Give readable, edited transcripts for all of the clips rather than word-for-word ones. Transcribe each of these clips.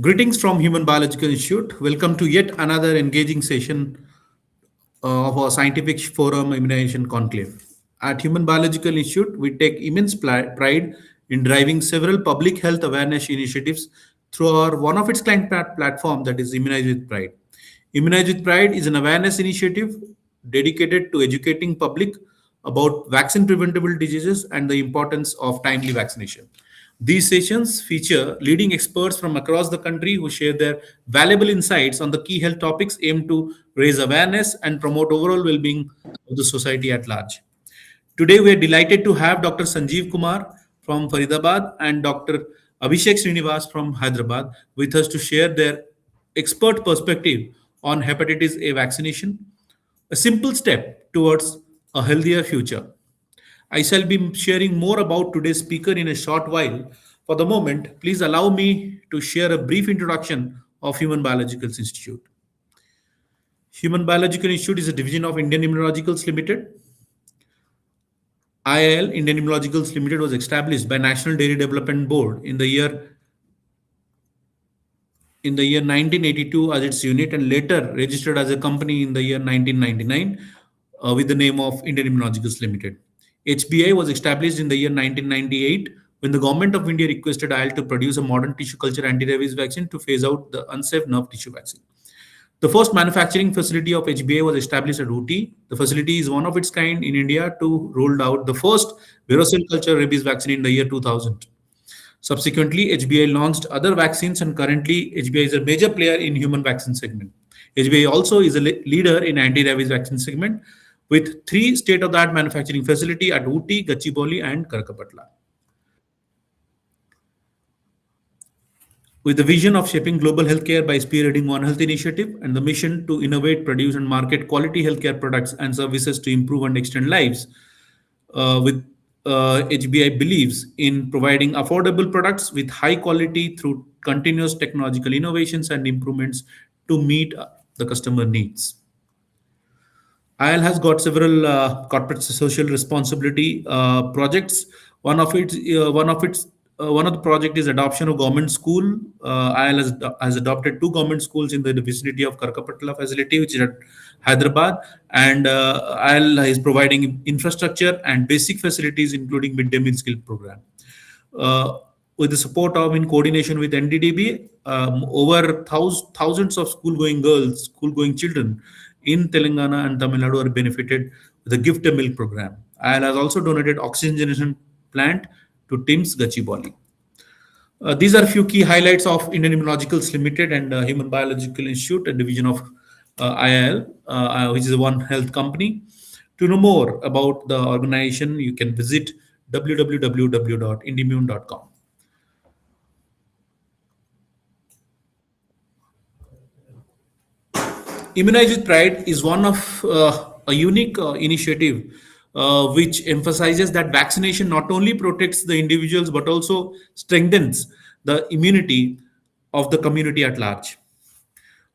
Greetings from Human Biological Institute. Welcome to yet another engaging session of our scientific forum immunization conclave. At Human Biological Institute, we take immense pride in driving several public health awareness initiatives through our one of its kind platform that is Immunize with Pride. Immunize with Pride is an awareness initiative dedicated to educating public about vaccine preventable diseases and the importance of timely vaccination. These sessions feature leading experts from across the country who share their valuable insights on the key health topics aimed to raise awareness and promote overall well-being of the society at large. Today, we are delighted to have Dr. Sanjeev Kumar from Faridabad and Dr. Abhishek Srinivas from Hyderabad with us to share their expert perspective on hepatitis A vaccination, a simple step towards a healthier future. I shall be sharing more about today's speaker in a short while. For the moment, please allow me to share a brief introduction of Human Biological Institute. Human Biological Institute is a division of Indian Immunologicals Limited. IIL, Indian Immunologicals Limited, was established by National Dairy Development Board in the year 1982 as its unit and later registered as a company in the year 1999 with the name of Indian Immunologicals Limited. HBI was established in the year 1998 when the government of India requested IIL to produce a modern tissue culture anti-rabies vaccine to phase out the unsafe nerve tissue vaccine. The first manufacturing facility of HBI was established at Ooty. The facility is one of its kind in India to roll out the first varicella culture rabies vaccine in the year 2000. Subsequently, HBI launched other vaccines and currently HBI is a major player in human vaccine segment. HBI also is a leader in anti-rabies vaccine segment with three state-of-the-art manufacturing facility at Ooty, Gachibowli and Karakapatla. With the vision of shaping global healthcare by spearheading One Health initiative and the mission to innovate, produce, and market quality healthcare products and services to improve and extend lives, with HBI believes in providing affordable products with high quality through continuous technological innovations and improvements to meet the customer needs. IL has got several corporate social responsibility projects. One of the project is adoption of government school. IL has adopted two government schools in the vicinity of Karkapatla facility, which is at Hyderabad, and IL is providing infrastructure and basic facilities, including midday meal skill program. Uh, with the support of in coordination with NDDB, over thousands of school-going children in Telangana and Tamil Nadu are benefited with the Gift a Milk program. IL has also donated oxygen generation plant to TIMS Gachibowli. These are a few key highlights of Indian Immunologicals Limited and Human Biological Institute, a division of IIL, which is a One Health company. To know more about the organization, you can visit www.indimmune.com. Immunize with Pride is one of a unique initiative which emphasizes that vaccination not only protects the individuals but also strengthens the immunity of the community at large.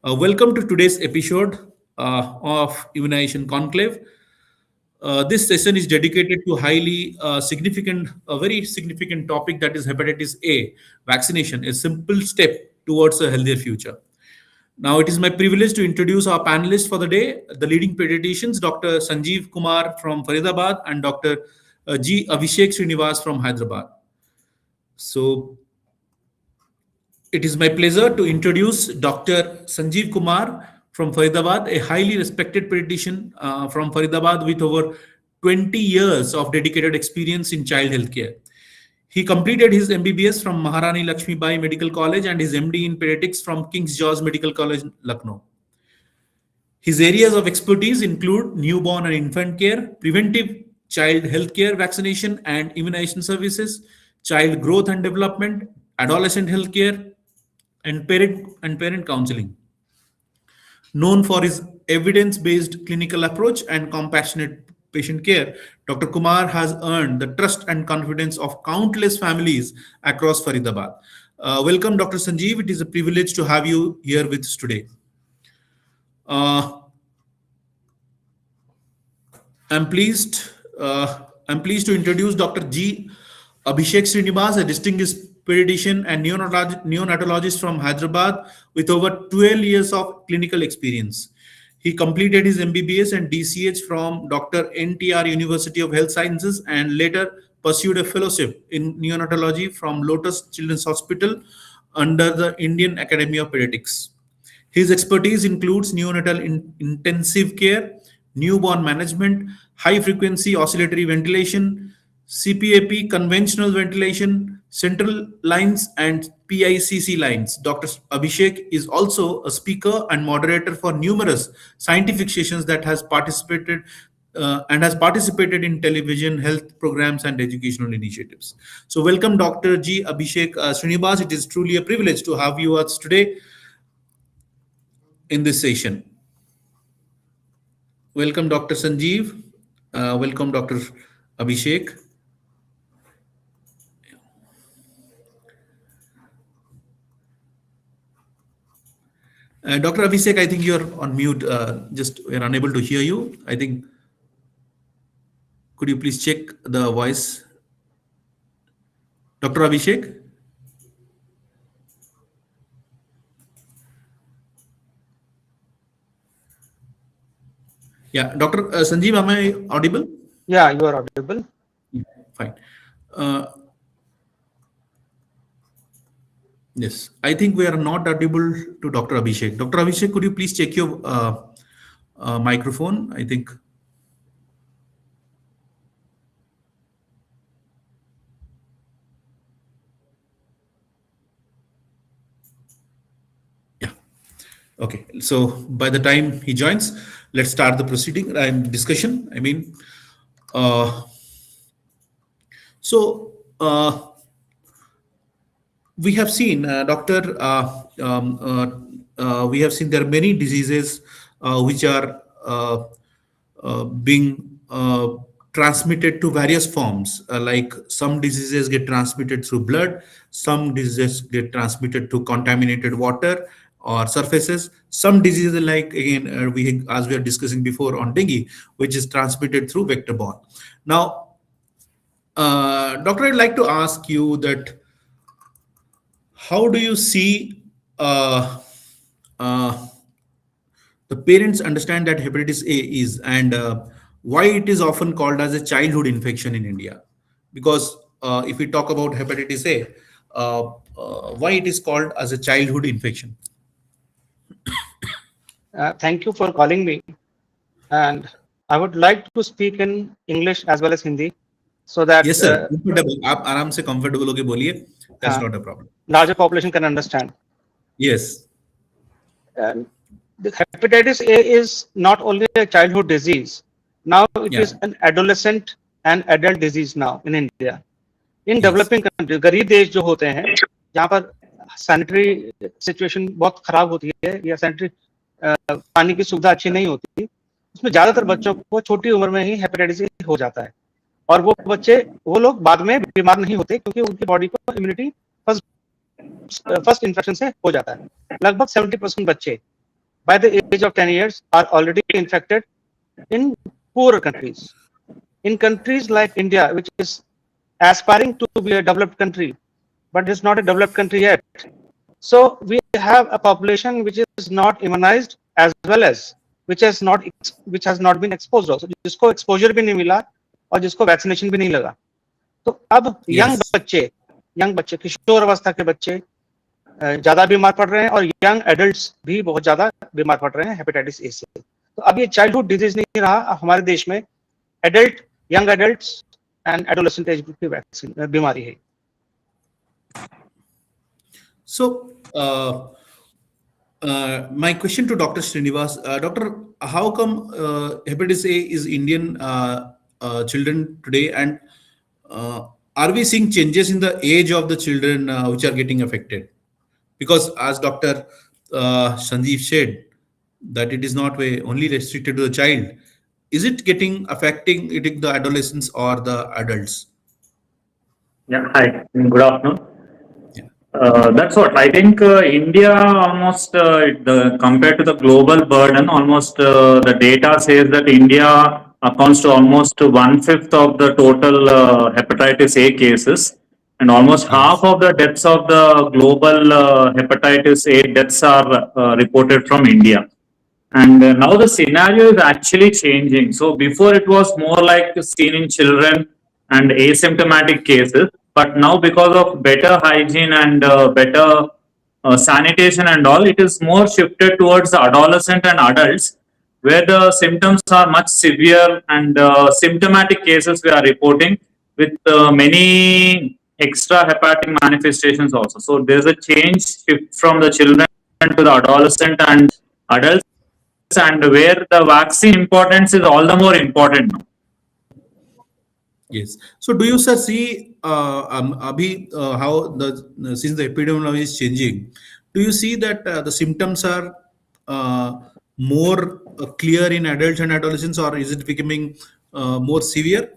Welcome to today's episode of Immunization Conclave. This session is dedicated to a very significant topic that is hepatitis A vaccination, a simple step towards a healthier future. Now, it is my privilege to introduce our panelists for the day, the leading pediatricians, Dr. Sanjeev Kumar from Faridabad and Dr. G. Abhishek Srinivas from Hyderabad. So, it is my pleasure to introduce Dr. Sanjeev Kumar from Faridabad, a highly respected pediatrician from Faridabad with over 20 years of dedicated experience in child healthcare. He completed his MBBS from Maharani Lakshmi Bai Medical College and his MD in Pediatrics from King's George Medical College, Lucknow. His areas of expertise include newborn and infant care, preventive child health care, vaccination and immunization services, child growth and development, adolescent health care, and parent counseling. Known for his evidence-based clinical approach and compassionate patient care, Dr. Kumar has earned the trust and confidence of countless families across Faridabad. Welcome, Dr. Sanjeev. It is a privilege to have you here with us today. Uh, I'm pleased. I'm pleased to introduce Dr. G. Abhishek Srinivas, a distinguished pediatrician and neonatologist from Hyderabad with over 12 years of clinical experience. He completed his MBBS and DCH from Dr. NTR University of Health Sciences and later pursued a fellowship in neonatology from Lotus Children's Hospital under the Indian Academy of Pediatrics. His expertise includes neonatal intensive care, newborn management, high frequency oscillatory ventilation, CPAP conventional ventilation, central lines, and PICC lines. Dr. Abhishek is also a speaker and moderator for numerous scientific sessions that has participated in television, health programs, and educational initiatives. So, welcome, Dr. G. Abhishek Srinivas. It is truly a privilege to have you with us today in this session. Welcome, Dr. Sanjeev. Welcome, Dr. Abhishek. Dr. Abhishek, I think you're on mute. Just we're unable to hear you. I think, could you please check the voice? Dr. Abhishek? Yeah, Dr. Sanjeev, am I audible? Yeah, you are audible. Yeah, fine. Yes, I think we are not audible to Dr. Abhishek. Dr. Abhishek, could you please check your microphone? I think. Yeah. Okay. So by the time he joins, let's start the proceeding discussion. I mean, so we have seen, Doctor, we have seen there are many diseases which are being transmitted to various forms. Like some diseases get transmitted through blood, some diseases get transmitted through contaminated water or surfaces. Some diseases, like again, as we are discussing before on dengue, which is transmitted through vector-borne. Now, Doctor, I'd like to ask you that how do you see the parents understand that hepatitis A is, and why it is often called as a childhood infection in India? Because if we talk about hepatitis A, why it is called as a childhood infection? Thank you for calling me. And I would like to speak in English as well as Hindi, so that yes, sir. आप आराम से comfortable होके बोलिए. That's not a problem. Larger population can understand. Yes. The hepatitis A is not only a childhood disease. Now it is an adolescent and adult disease now in India. In developing countries, गरीब देश जो होते हैं, जहाँ पर sanitary situation बहुत खराब होती है या sanitary पानी की सुविधा अच्छी नहीं होती, उसमें ज्यादातर बच्चों को छोटी उम्र में ही हेपेटाइटिस ए हो जाता है, और वो लोग बाद में बीमार नहीं होते क्योंकि उनकी बॉडी को इम्यूनिटी फर्स्ट इन्फेक्शन से हो जाता है. लगभग 70% बच्चे by the age of 10 years are already infected in poorer countries. In countries like India, which is aspiring to be a developed country, but is not a developed country yet. So we have a population which is not immunized, as well as which has not been exposed also, जिसको exposure भी नहीं मिला और जिसको vaccination भी नहीं लगा. तो अब young बच्चे किशोर अवस्था के बच्चे ज्यादा बीमार पड़ रहे हैं, और यंग एडल्ट्स भी बहुत ज्यादा बीमार पड़ रहे हैं हेपेटाइटिस ए से. तो अब ये चाइल्डहुड डिजीज नहीं रहा, हमारे देश में adult, young adults and adolescent age group की वैक्सीन बीमारी है. So, my question to Dr. Srinivas, Doctor, how come hepatitis A is Indian children today, and are we seeing changes in the age of the children which are getting affected? Because as Dr. Sanjeev said, that it is not only restricted to the child. Is it affecting the adolescents or the adults? Yeah, hi, good afternoon. That's what I think. India almost compared to the global burden, almost the data says that India accounts to almost one-fifth of the total hepatitis A cases, and almost half Yes. of the deaths of the global hepatitis A deaths are reported from India. And now the scenario is actually changing. So before it was more like seen in children and asymptomatic cases, but now because of better hygiene and better sanitation and all, it is more shifted towards the adolescent and adults, where the symptoms are much severe and symptomatic cases we are reporting with many extra hepatic manifestations also. So there's a change shift from the children to the adolescent and adults, and where the vaccine importance is all the more important now. Yes. So do you, sir, see, Abhi, how the since the epidemiology is changing, do you see that the symptoms are more clear in adults and adolescents, or is it becoming more severe?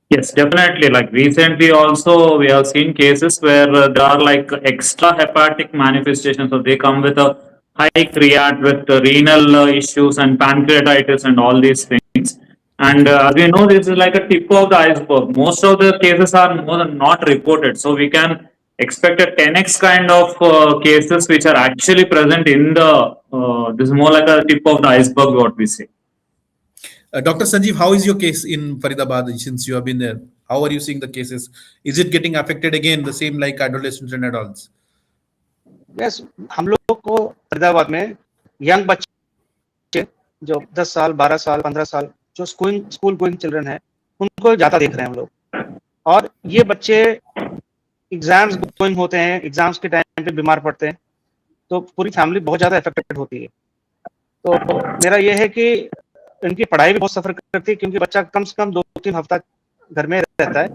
Yes, definitely. Like recently, also we have seen cases where there are like extra hepatic manifestations. So they come with a high creat, with renal issues and pancreatitis and all these things. And Okay. as we know, this is like a tip of the iceberg. Most of the cases are more than not reported. So we can expect a 10x kind of cases which are actually present in the. This is more like a tip of the iceberg, what we say. Dr. Sanjeev, how is your case in Faridabad since you have been there? How are you seeing the cases? Is it getting affected again, the same like adolescents and adults? Yes, हम लोग को फरीदाबाद में young बच्चे जो 10 साल 12 साल 15 साल जो स्कूल गोइंग चिल्ड्रन है उनको ज्यादा देख रहे हैं हम लोग, और ये बच्चे एग्जाम्स गोइंग होते हैं, एग्जाम्स के टाइम पे बीमार पड़ते हैं, तो पूरी फैमिली बहुत ज्यादा अफेक्टेड होती है। तो मेरा ये है कि इनकी पढ़ाई भी बहुत सफर करती है, क्योंकि बच्चा कम से कम 2-3 हफ्ता घर में रहता है,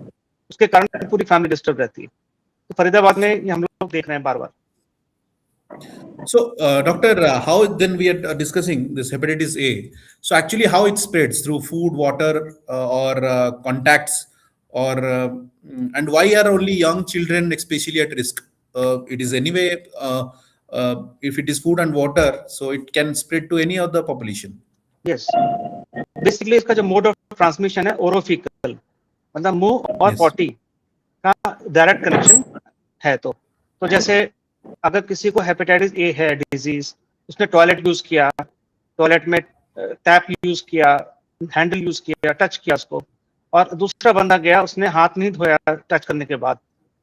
उसके कारण पूरी फैमिली डिस्टर्ब रहती है। तो फरीदाबाद में ये हम लोग देख रहे हैं बार बार। So, Doctor, how then we are discussing this hepatitis A? So, actually, how it spreads through food, water, or contacts, or and why are only young children especially at risk? It is anyway, if it is food and water, so it can spread to any other population. Yes, basically इसका जो mode of transmission है orofaecal, मतलब मुंह और Yes. Potty का direct connection है। तो जैसे अगर किसी को हेपेटाइटिस ए है डिजीज, उसने टॉयलेट यूज किया, टॉयलेट में टैप यूज किया, हैंडल यूज किया, टच किया उसको, और दूसरा बंदा गया, उसने हाथ नहीं धोया टच करने के बाद,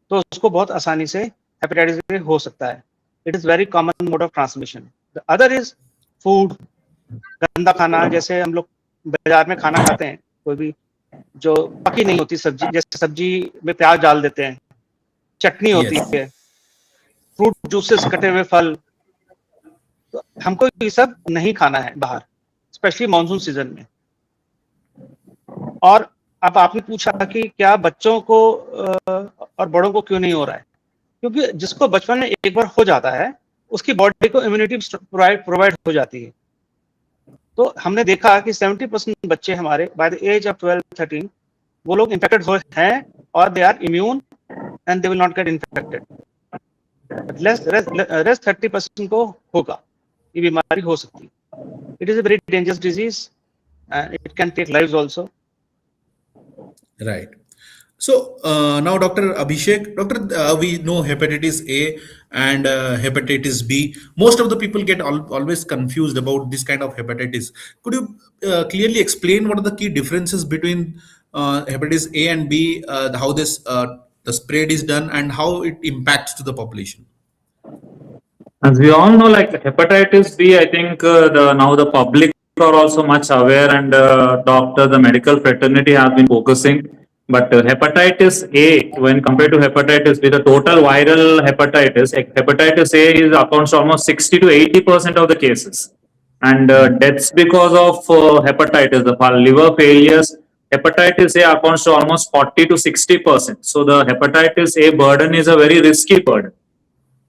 तो उसको बहुत आसानी से हेपेटाइटिस ए हो सकता है। It is very common mode of transmission. The other is food, गंदा खाना, जैसे हम लोग बाजार में खाना खाते हैं, कोई भी जो पकी नहीं होती सब्जी, जैसे सब्जी में प्याज डाल देते हैं, चटनी होती Yes. है, फ्रूट जूसेस, कटे हुए फल, तो हमको ये सब नहीं खाना है बाहर, स्पेशली मानसून सीजन में। और अब आपने पूछा कि क्या बच्चों को और बड़ों को क्यों नहीं हो रहा है, क्योंकि जिसको बचपन में एक बार हो जाता है, उसकी बॉडी को इम्यूनिटी प्रोवाइड हो जाती है। तो हमने देखा कि 70% बच्चे हमारे बाय द एज ऑफ 12-13 वो लोग इन्फेक्टेड हो हैं, और they are immune and they will not get infected. But rest 30% को होगा, ये बीमारी हो सकती है। It is a very dangerous disease and it can take lives also. Right. So now, Dr. Abhishek, Doctor, we know hepatitis A and hepatitis B. Most of the people get always confused about this kind of hepatitis. Could you clearly explain what are the key differences between hepatitis A and B, how this the spread is done, and how it impacts to the population? As we all know, like hepatitis B, I think now the public are also much aware, and doctors, the medical fraternity have been focusing. But hepatitis A, when compared to hepatitis B, the total viral hepatitis, hepatitis A is accounts for almost 60 to 80% of the cases, and deaths because of hepatitis, the liver failures. Hepatitis A accounts to almost 40 to 60%. So the hepatitis A burden is a very risky burden.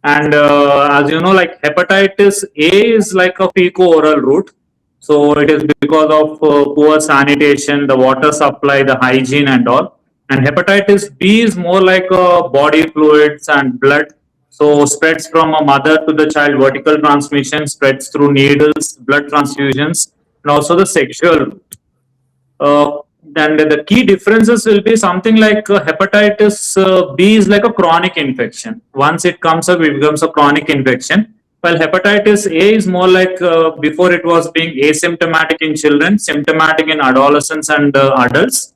And as you know, like hepatitis A is like a fecal-oral route. So it is because of poor sanitation, the water supply, the hygiene and all. And hepatitis B is more like body fluids and blood. So spreads from a mother to the child, vertical transmission, spreads through needles, blood transfusions, and also the sexual route. Then the key differences will be something like hepatitis B is like a chronic infection. Once it comes up, it becomes a chronic infection. While hepatitis A is more like before it was being asymptomatic in children, symptomatic in adolescents and adults.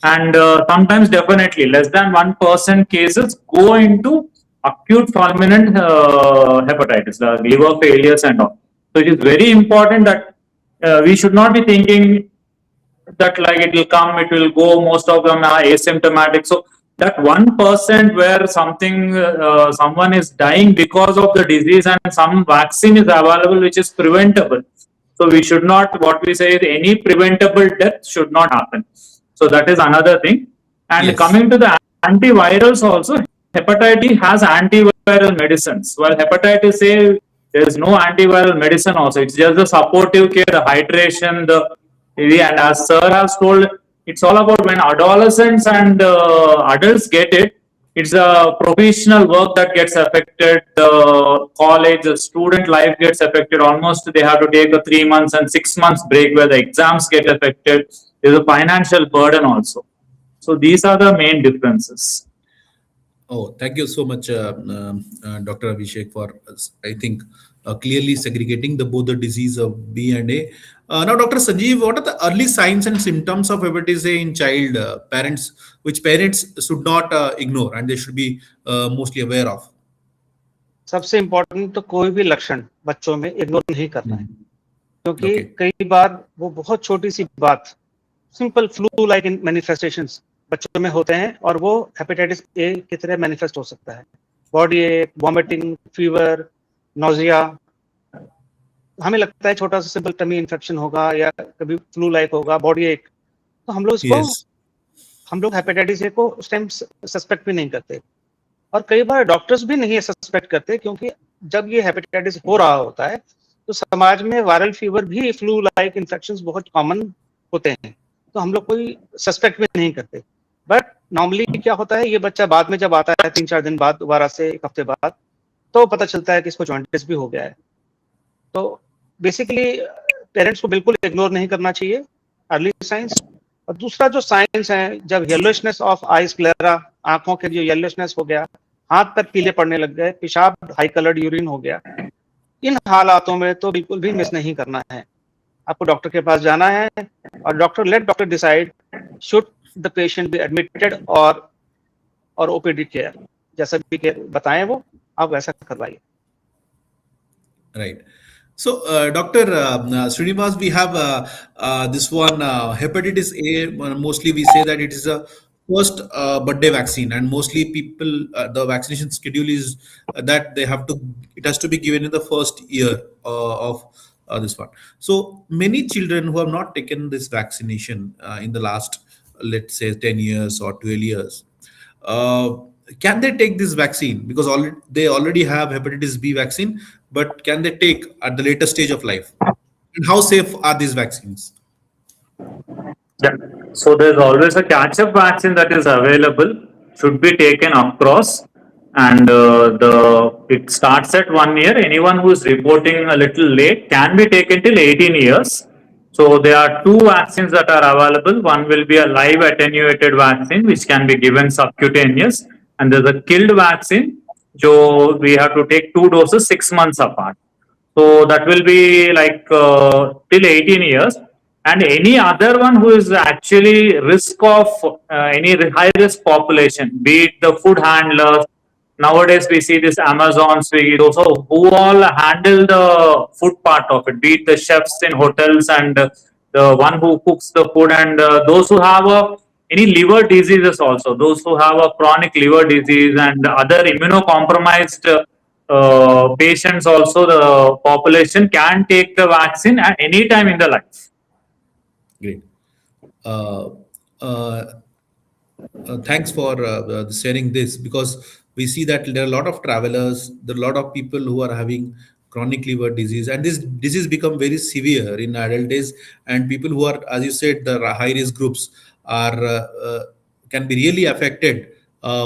And sometimes definitely less than 1% cases go into acute fulminant hepatitis, the liver failures and all. So it is very important that we should not be thinking that like it will come, it will go. Most of them are asymptomatic. So that 1% where someone is dying because of the disease and some vaccine is available which is preventable. So we should not, what we say is any preventable death should not happen. So that is another thing. And Yes. coming to the antivirals also, hepatitis has antiviral medicines. While hepatitis A, there is no antiviral medicine also. It's just the supportive care, the hydration, and as sir has told, it's all about when adolescents and adults get it. It's a professional work that gets affected. The college, the student life gets affected. Almost they have to take a 3 months and 6 months break where the exams get affected. There's a financial burden also. So these are the main differences. Oh, thank you so much, Dr. Abhishek, for I think clearly segregating the both the disease of B and A. Now, Dr. Sanjeev, what are the early signs and symptoms of hepatitis A in child parents, which parents should not ignore and they should be mostly aware of? सबसे important तो कोई भी लक्षण बच्चों में ignore नहीं करना है, क्योंकि Okay. कई बार वो बहुत छोटी सी बात, सिंपल फ्लू लाइक मैनिफेस्टेशंस बच्चों में होते हैं और वो हेपेटाइटिस ए की तरह मैनिफेस्ट हो सकता है. बॉडी एक, वॉमिटिंग, फीवर, नोजिया. हमें लगता है छोटा सा सिंपल टमी इन्फेक्शन होगा या कभी फ्लू लाइक होगा, बॉडी एक, तो हम लोग इसको Yes. हम लोग हेपेटाइटिस ए को उस टाइम सस्पेक्ट भी नहीं करते. और कई बार डॉक्टर्स भी नहीं सस्पेक्ट करते, क्योंकि जब ये हेपेटाइटिस हो रहा होता है तो समाज में वायरल फीवर भी, फ्लू लाइक इन्फेक्शंस बहुत कॉमन होते हैं, तो हम लोग कोई सस्पेक्ट भी नहीं करते. बट नॉर्मली क्या होता है, ये बच्चा बाद में जब आता है 3-4 दिन बाद, दोबारा से 1 हफ्ते बाद, तो पता चलता है कि इसको जॉन्डिस भी हो गया है. तो बेसिकली पेरेंट्स को बिल्कुल इग्नोर नहीं करना चाहिए अर्ली साइंस. और दूसरा जो साइंस है, जब येलोइशनेस ऑफ आई स्क्लेरा, आंखों के जो येलोइशनेस हो गया, हाथ पैर पीले पड़ने लग गए, पेशाब हाई कलर्ड यूरिन हो गया, इन हालातों में तो बिल्कुल भी मिस नहीं करना है. आपको डॉक्टर के पास जाना है और doctor decide should the patient be admitted और ओपीडी केयर, जैसा भी केयर बताएं वो आप वैसा करवाइए. Right. So, Dr. Srinivas, we have this one hepatitis A. Mostly we say that it is a first birthday vaccine, and mostly people the vaccination schedule is that they have to it has to be given in the first year of this one. So many children who have not taken this vaccination in the last, let's say, 10 years or 12 years. Can they take this vaccine because they already have hepatitis B vaccine, but can they take at the later stage of life? And how safe are these vaccines? Yeah. So there's always a catch-up vaccine that is available, should be taken across, and it starts at 1 year. Anyone who is reporting a little late can be taken till 18 years. So there are 2 vaccines that are available. One will be a live attenuated vaccine, which can be given subcutaneous, and there's a killed vaccine, so we have to take 2 doses 6 months apart. So that will be like till 18 years. And any other one who is actually risk of any high risk population, be it the food handlers. Nowadays we see this Amazon, Swiggy, those who all handle the food part of it, be it the chefs in hotels and the one who cooks the food, and those who have any liver diseases also, those who have a chronic liver disease and other immunocompromised patients also, the population can take the vaccine at any time in the life. Great. Uh, uh, Thanks for sharing this, because we see that there are a lot of travelers, there are a lot of people who are having chronic liver disease, and this disease become very severe in adult days. And people who are, as you said, the high risk groups are can be really affected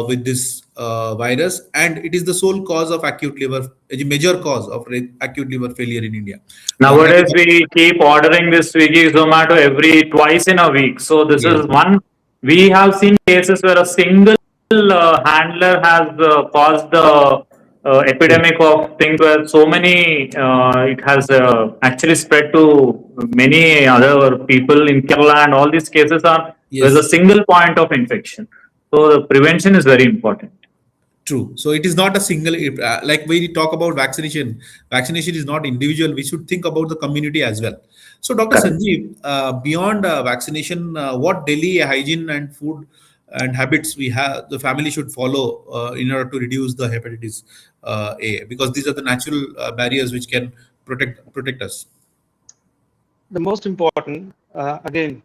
with this virus, and it is the sole cause of acute liver, a major cause of acute liver failure in India. Maybe Nowadays, we keep ordering this Swiggy, Zomato every twice in a week. So this yes, is one. We have seen cases where a single handler has caused the yes, epidemic of things where so many it has actually spread to many other people in Kerala, and all these cases are there's a yes. single point of infection. So the prevention is very important. True. So it is not a single, like when we talk about vaccination, vaccination is not individual. We should think about the community as well. So, Dr. Correct. Sanjeev, beyond vaccination, what daily hygiene and food and habits we have, the family should follow in order to reduce the hepatitis A, because these are the natural barriers which can protect us. The most important, again,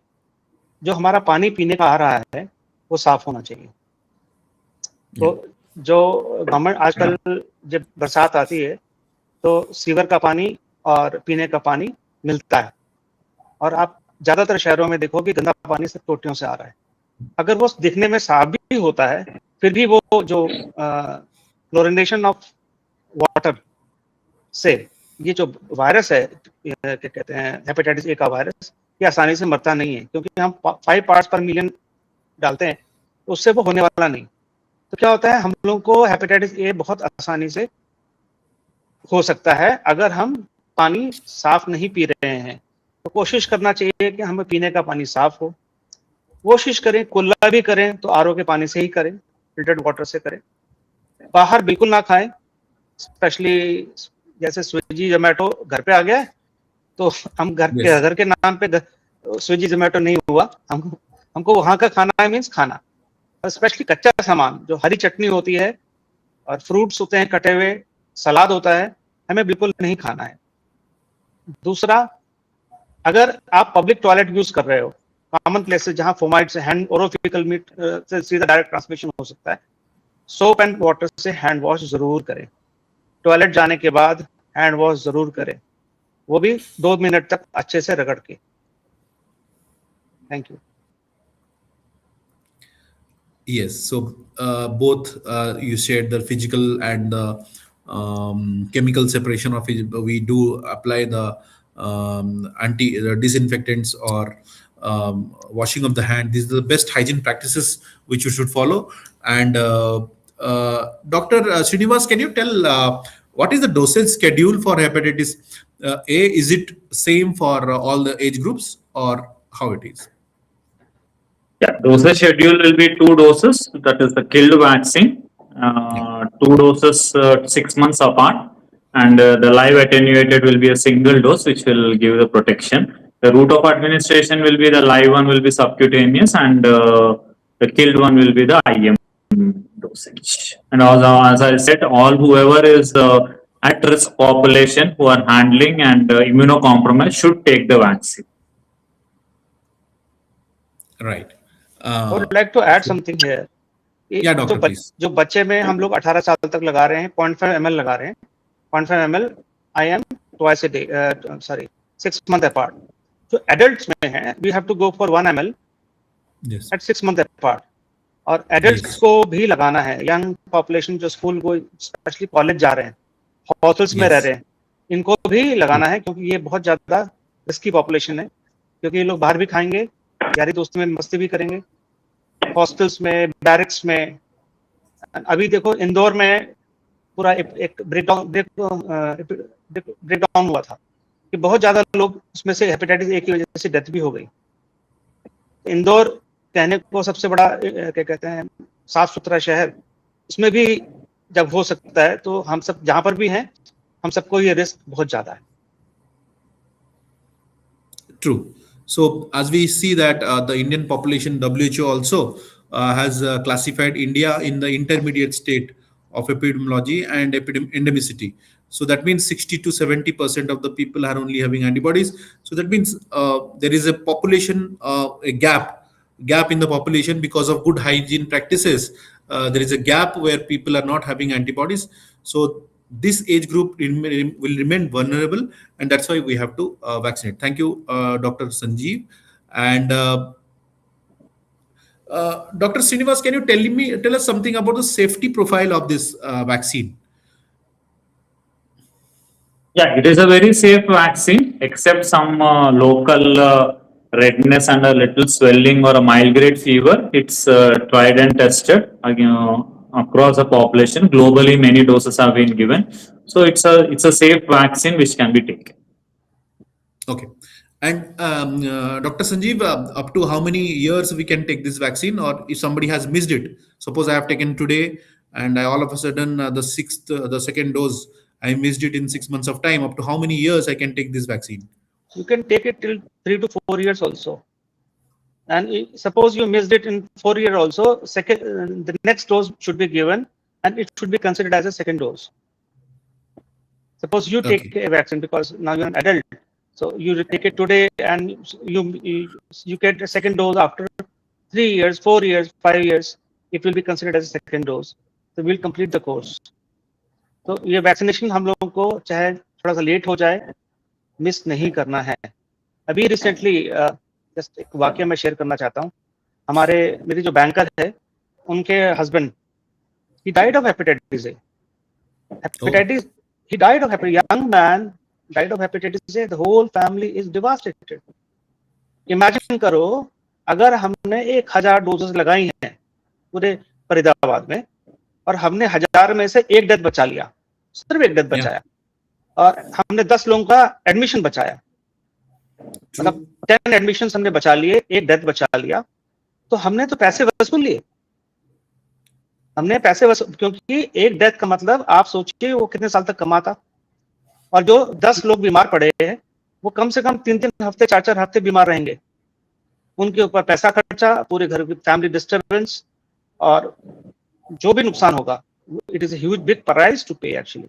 जो हमारा पानी पीने का आ रहा है वो साफ होना चाहिए. तो जो गवर्नमेंट आजकल जब बरसात आती है तो सीवर का पानी और पीने का पानी मिलता है, और आप ज्यादातर शहरों में देखो कि गंदा पानी सिर्फ टोटियों से आ रहा है. अगर वो दिखने में साफ भी होता है, फिर भी वो जो क्लोरिनेशन ऑफ वाटर से ये जो वायरस है, क्या कहते हैं हेपेटाइटिस ए का वायरस, ये आसानी से मरता नहीं है, क्योंकि हम 5 पार्ट्स पर मिलियन डालते हैं, तो उससे वो होने वाला नहीं. तो क्या होता है, हम लोगों को हेपेटाइटिस ए बहुत आसानी से हो सकता है अगर हम पानी साफ नहीं पी रहे हैं. तो कोशिश करना चाहिए कि हमें पीने का पानी साफ हो. कोशिश करें कुल्ला भी करें तो आरओ के पानी से ही करें, फिल्टर्ड वाटर से करें. बाहर बिल्कुल ना खाएं, स्पेशली जैसे स्विगी जोमेटो घर पे आ गया तो हम घर के नाम पे स्विगी जोमेटो नहीं हुआ, हमको वहां का खाना मीन्स खाना, और स्पेशली कच्चा सामान जो हरी चटनी होती है और फ्रूट्स होते हैं कटे हुए, सलाद होता है, हमें बिल्कुल नहीं खाना है. दूसरा, अगर आप पब्लिक टॉयलेट यूज कर रहे हो, कॉमन प्लेसेस जहां फोमाइट से हैंड ओरोफिकल मीट से सीधा डायरेक्ट ट्रांसमिशन हो सकता है, सोप एंड वाटर से हैंड वॉश जरूर करें. टॉयलेट जाने के बाद हैंड वॉश जरूर करें, वो भी 2 मिनट तक अच्छे से रगड़ के. Thank you. Yes, so both you shared the physical and the chemical separation of it. We do apply the disinfectants or washing of the hand. These are the best hygiene practices which you should follow. And Dr. Srinivas, can you tell what is the dosage schedule for hepatitis A? Is it same for all the age groups, or how it is? Yeah, dosage schedule will be 2 doses. That is the killed vaccine. 2 doses 6 months apart, and the live attenuated will be a single dose, which will give the protection. The route of administration will be the live one will be subcutaneous, and the killed one will be the IM dosage. And also, as I said, all whoever is at risk population who are handling and immunocompromised should take the vaccine. Right. I would like to add something here. Yeah, doctor, please. जो बच्चे में हम लोग 18 साल तक लगा रहे हैं, 0.5 ml लगा रहे हैं, 0.5 ml IM twice a day, 6 month apart. जो adults में है, we have to go for 1 ml at 6 month apart. और adults को भी लगाना है. यंग पॉपुलेशन जो स्कूल को, स्पेशली कॉलेज जा रहे हैं, हॉस्टल्स में रह रहे हैं, इनको भी लगाना है, क्योंकि ये बहुत ज्यादा रिस्की पॉपुलेशन है, क्योंकि ये लोग बाहर भी खाएंगे, यारी दोस्ती में मस्ती भी करेंगे, हॉस्टल्स में, बैरिक्स में. अभी देखो इंदौर में पूरा एक ब्रेकडाउन हुआ था कि बहुत ज्यादा लोग उसमें से हेपेटाइटिस ए की वजह से डेथ भी हो गई. इंदौर कहने को सबसे बड़ा क्या कहते हैं साफ सुथरा शहर, उसमें भी जब हो सकता है तो हम सब जहां पर भी हैं, हम सबको ये रिस्क बहुत ज्यादा है. True. So as we see that the Indian population, WHO also has classified India in the intermediate state of epidemiology and endemicity. So that means 60 to 70% of the people are only having antibodies. So that means there is a population, a gap in the population because of good hygiene practices. There is a gap where people are not having antibodies. So this age group will remain vulnerable, and that's why we have to vaccinate. Thank you, Dr. Sanjeev. And Dr. Srinivas, can you tell us something about the safety profile of this vaccine? Yeah, it is a very safe vaccine, except some local redness and a little swelling or a mild grade fever. It's tried and tested across the population. Globally, many doses have been given. So it's a safe vaccine which can be taken. Okay. And Dr. Sanjeev, up to how many years we can take this vaccine, or if somebody has missed it, suppose I have taken today and I all of a sudden the second dose, I missed it in 6 months of time. Up to how many years I can take this vaccine? You can take it till 3 to 4 years also. And suppose you missed it in 4 years also, the next dose should be given, and it should be considered as a second dose. Suppose you take a vaccine because now you're an adult, so you take it today, and you get a second dose after 3 years, 4 years, 5 years. It will be considered as a second dose. So we'll complete the course. तो ये vaccination हम लोगों को चाहे थोड़ा सा late हो जाए, मिस नहीं करना है. अभी रिसेंटली जस्ट एक वाक्य मैं शेयर करना चाहता हूँ. मेरी जो बैंकर है, उनके husband, he died of hepatitis A. He died of hepatitis. Young man died of hepatitis A. The whole family is devastated. Imagine करो, अगर हमने 1000 डोजेस लगाई हैं पूरे फरीदाबाद में, और हमने 1000 में से एक डेथ बचा लिया, सिर्फ एक डेथ बचाया, और हमने 10 लोगों का एडमिशन बचाया, मतलब 10 एडमिशन हमने बचा लिए, एक डेथ बचा लिया, तो हमने तो पैसे वसूल लिए. क्योंकि एक डेथ का मतलब आप सोचिए वो कितने साल तक कमाता, और जो 10 लोग बीमार पड़े हैं वो कम से कम 3-3 हफ्ते 4-4 हफ्ते बीमार रहेंगे. उनके ऊपर पैसा खर्चा, पूरे घर की फैमिली डिस्टर्बेंस, और जो भी नुकसान होगा, it is a huge big price to pay actually.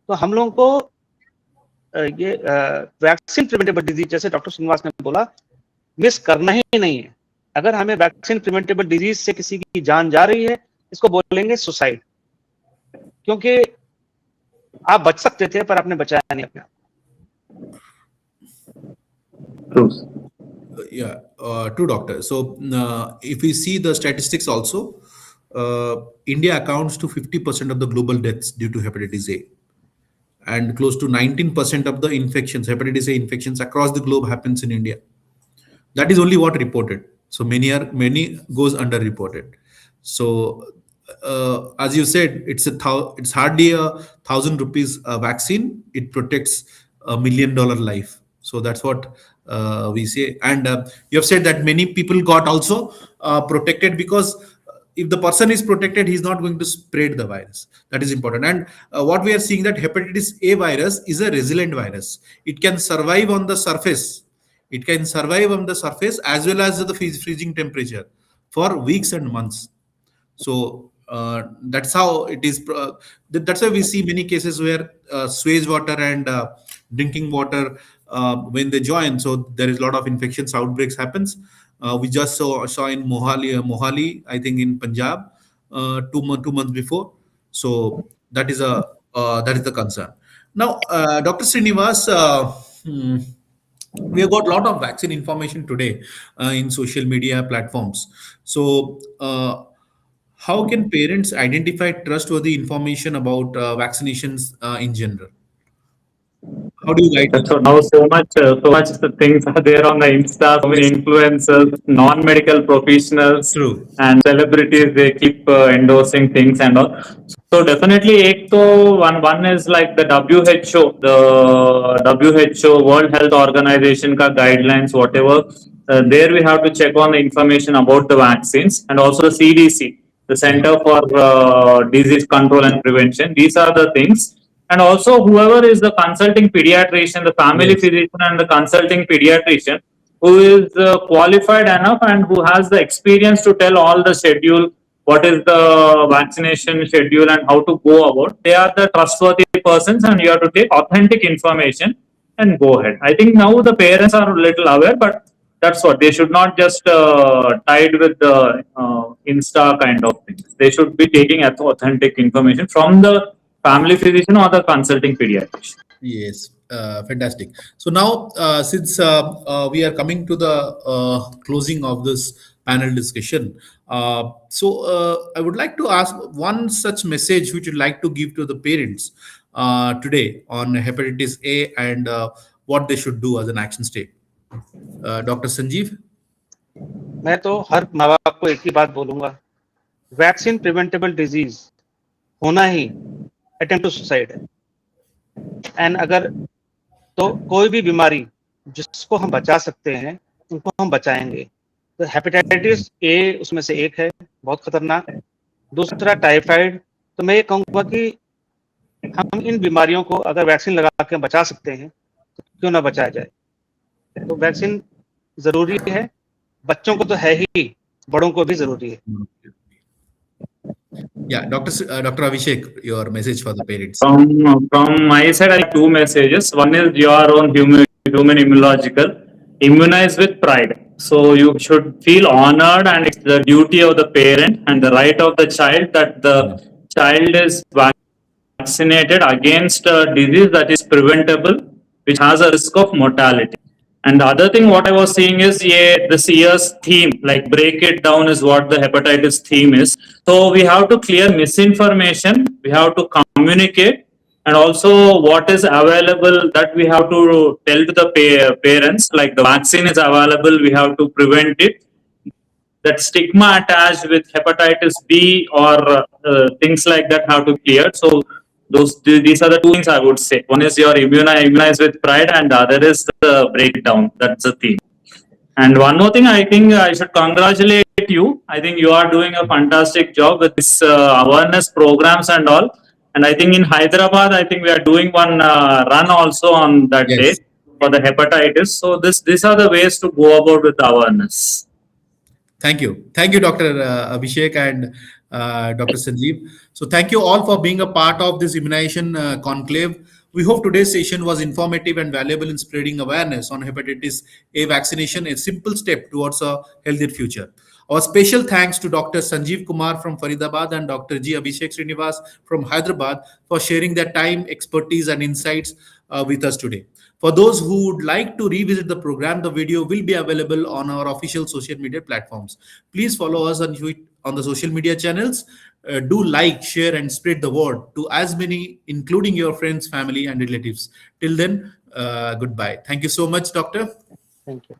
तो हम लोगों को ये वैक्सीन प्रिवेंटेबल डिजीज, जैसे डॉक्टर श्रीनिवास ने बोला, मिस करना ही नहीं है. अगर हमें वैक्सीन प्रिवेंटेबल डिजीज से किसी की जान जा रही है, इसको बोलेंगे सुसाइड, क्योंकि आप बच सकते थे पर आपने बचाया नहीं अपने आप. Yeah, true, doctor. So if we see the statistics also, India accounts to 50% of the global deaths due to hepatitis A, and close to 19% of the infections, hepatitis A infections across the globe happens in India. That is only what reported. So many goes underreported. So as you said, it's hardly ₹1,000 vaccine. It protects $1 million life. So that's what we say. And you have said that many people got also protected, because if the person is protected, he's not going to spread the virus. That is important. And what we are seeing, that hepatitis A virus is a resilient virus. It can survive on the surface. It can survive on the surface as well as the freezing temperature for weeks and months. So that's how it is. That's why we see many cases where sewage water and drinking water, when they join, so there is a lot of infections outbreaks happens. We just saw in Mohali, I think in Punjab, 2 months before. So that is the concern. Now, Dr. Srinivas, we have got a lot of vaccine information today in social media platforms. So how can parents identify trustworthy information about vaccinations in general? How do you guide them? So now so much the things are there on the Insta, so many influencers, non-medical professionals, True. and celebrities. They keep endorsing things and all. So definitely, one is like the WHO, World Health Organization ka guidelines, whatever. There we have to check on the information about the vaccines, and also the CDC, the Center for Disease Control and Prevention. These are the things. And also whoever is the consulting pediatrician, the family physician and the consulting pediatrician, who is qualified enough and who has the experience to tell all the schedule, what is the vaccination schedule and how to go about. They are the trustworthy persons, and you have to take authentic information and go ahead. I think now the parents are a little aware, but that's what they should not just tied with the Insta kind of things. They should be taking authentic information from the family physician or the consulting pediatrician. Yes, fantastic. So now, since we are coming to the closing of this panel discussion. I would like to ask one such message which you'd like to give to the parents today on hepatitis A and what they should do as an action step. Dr. Sanjeev? मैं तो हर माँ बाप को एक ही बात बोलूंगा, vaccine preventable disease होना ही attempt to suicide है। एंड अगर तो कोई भी बीमारी जिसको हम बचा सकते हैं उनको हम बचाएंगे। तो हेपेटाइटिस ए उसमें से एक है, बहुत खतरनाक। दूसरा टाइफाइड। तो मैं ये कहूँगा कि हम इन बीमारियों को अगर वैक्सीन लगा के बचा सकते हैं तो क्यों ना बचाया जाए। तो वैक्सीन जरूरी है, बच्चों को तो है ही, बड़ों को भी जरूरी है। Yeah, Dr. Abhishek, your message for the parents. From my side, I have two messages. One is your own human immunological. Immunize with pride. So you should feel honored, and it's the duty of the parent and the right of the child that the child is vaccinated against a disease that is preventable, which has a risk of mortality. And the other thing, what I was seeing is, this year's theme, like break it down, is what the hepatitis theme is. So we have to clear misinformation, we have to communicate, and also what is available that we have to tell to the parents, like the vaccine is available, we have to prevent it. That stigma attached with hepatitis B or things like that have to clear. So these are the two things I would say. One is your immunize with pride, and the other is the breakdown. That's the theme. And one more thing, I think I should congratulate you. I think you are doing a fantastic job with this awareness programs and all. And I think in Hyderabad, I think we are doing one run also on that day for the hepatitis. So these are the ways to go about with the awareness. Thank you, Dr. Abhishek and Dr. Sanjeev. So thank you all for being a part of this immunization conclave. We hope today's session was informative and valuable in spreading awareness on hepatitis A vaccination, a simple step towards a healthier future. Our special thanks to Dr. Sanjeev Kumar from Faridabad and Dr. G. Abhishek Srinivas from Hyderabad for sharing their time, expertise, and insights with us today. For those who would like to revisit the program, the video will be available on our official social media platforms. Please follow us on the social media channels. Do like, share, and spread the word to as many, including your friends, family, and relatives. Till then, goodbye. Thank you so much, Doctor. Thank you.